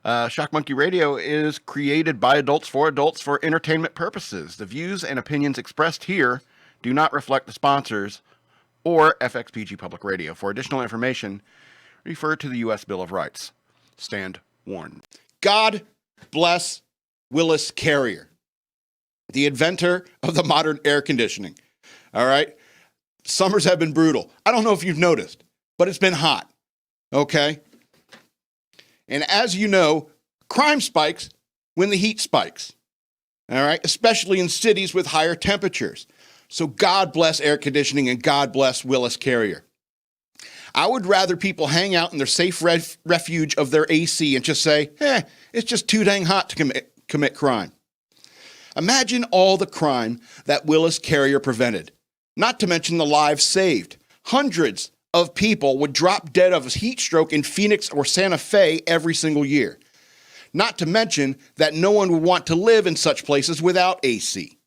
Shock Monkey Radio is created by adults for entertainment purposes. The views and opinions expressed here do not reflect the sponsors or FXPG Public Radio. For additional information, refer to the U.S. Bill of Rights. Stand warned. God bless Willis Carrier, the inventor of the modern air conditioning. All right? Summers have been brutal. I don't know if you've noticed, but it's been hot. Okay? And as you know, crime spikes when the heat spikes, all right, especially in cities with higher temperatures. So God bless air conditioning and God bless Willis Carrier. I would rather people hang out in their safe refuge of their AC and just say, it's just too dang hot to commit crime. Imagine all the crime that Willis Carrier prevented, not to mention the lives saved. Hundreds of people would drop dead of a heat stroke in Phoenix or Santa Fe every single year. Not to mention that no one would want to live in such places without AC.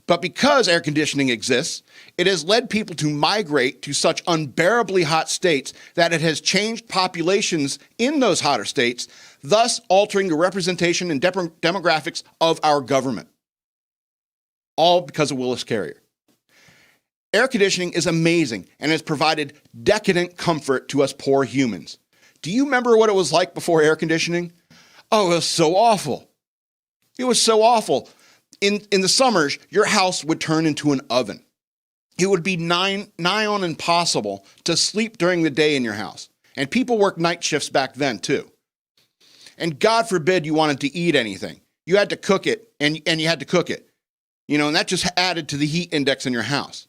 But because air conditioning exists, it has led people to migrate to such unbearably hot states that it has changed populations in those hotter states, thus altering the representation and demographics of our government. All because of Willis Carrier. Air conditioning is amazing and has provided decadent comfort to us poor humans. Do you remember what it was like before air conditioning? Oh, it was so awful. It was so awful. In the summers, your house would turn into an oven. It would be nigh on impossible to sleep during the day in your house. And people worked night shifts back then too. And God forbid you wanted to eat anything. You had to cook it, and you had to cook it. You know, and that just added to the heat index in your house.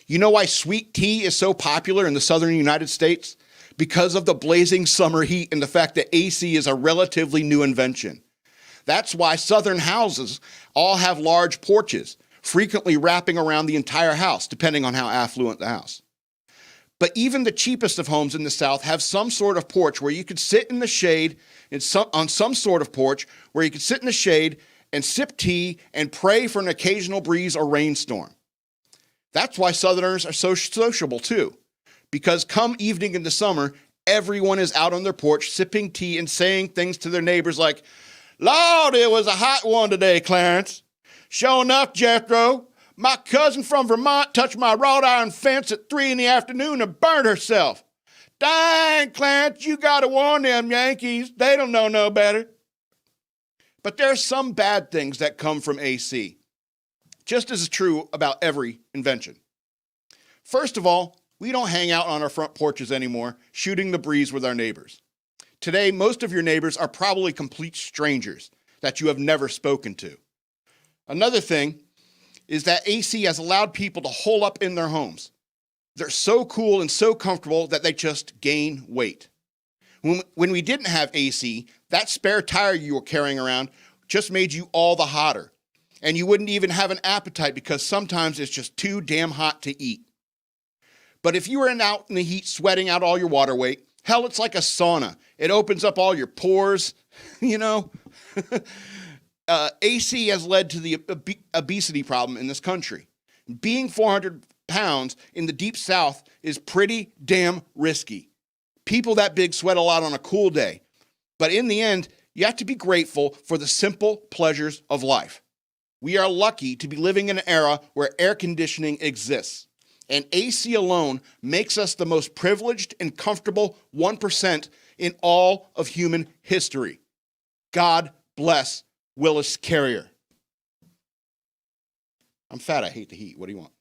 You know why sweet tea is so popular in the southern United States? Because of the blazing summer heat and the fact that AC is a relatively new invention. That's why southern houses all have large porches, frequently wrapping around the entire house, depending on how affluent the house. But even the cheapest of homes in the South have some sort of porch where you could sit in the shade, on some sort of porch where you could sit in the shade and sip tea and pray for an occasional breeze or rainstorm. That's why Southerners are so sociable too, because come evening in the summer, everyone is out on their porch sipping tea and saying things to their neighbors like, "Lord, it was a hot one today, Clarence. Sure enough, Jethro, my cousin from Vermont touched my wrought iron fence at 3 PM and burned herself. Dang, Clarence, you gotta warn them Yankees. They don't know no better." But there are some bad things that come from AC, just as is true about every invention. First of all, we don't hang out on our front porches anymore, shooting the breeze with our neighbors. Today, most of your neighbors are probably complete strangers that you have never spoken to. Another thing is that AC has allowed people to hole up in their homes. They're so cool and so comfortable that they just gain weight. When we didn't have AC, that spare tire you were carrying around just made you all the hotter. And you wouldn't even have an appetite because sometimes it's just too damn hot to eat. But if you were out in the heat sweating out all your water weight, hell, it's like a sauna. It opens up all your pores, you know. AC has led to the obesity problem in this country. Being 400 pounds in the deep South is pretty damn risky. People that big sweat a lot on a cool day. But in the end, you have to be grateful for the simple pleasures of life. We are lucky to be living in an era where air conditioning exists. And AC alone makes us the most privileged and comfortable 1% in all of human history. God bless Willis Carrier. I'm fat, I hate the heat. What do you want?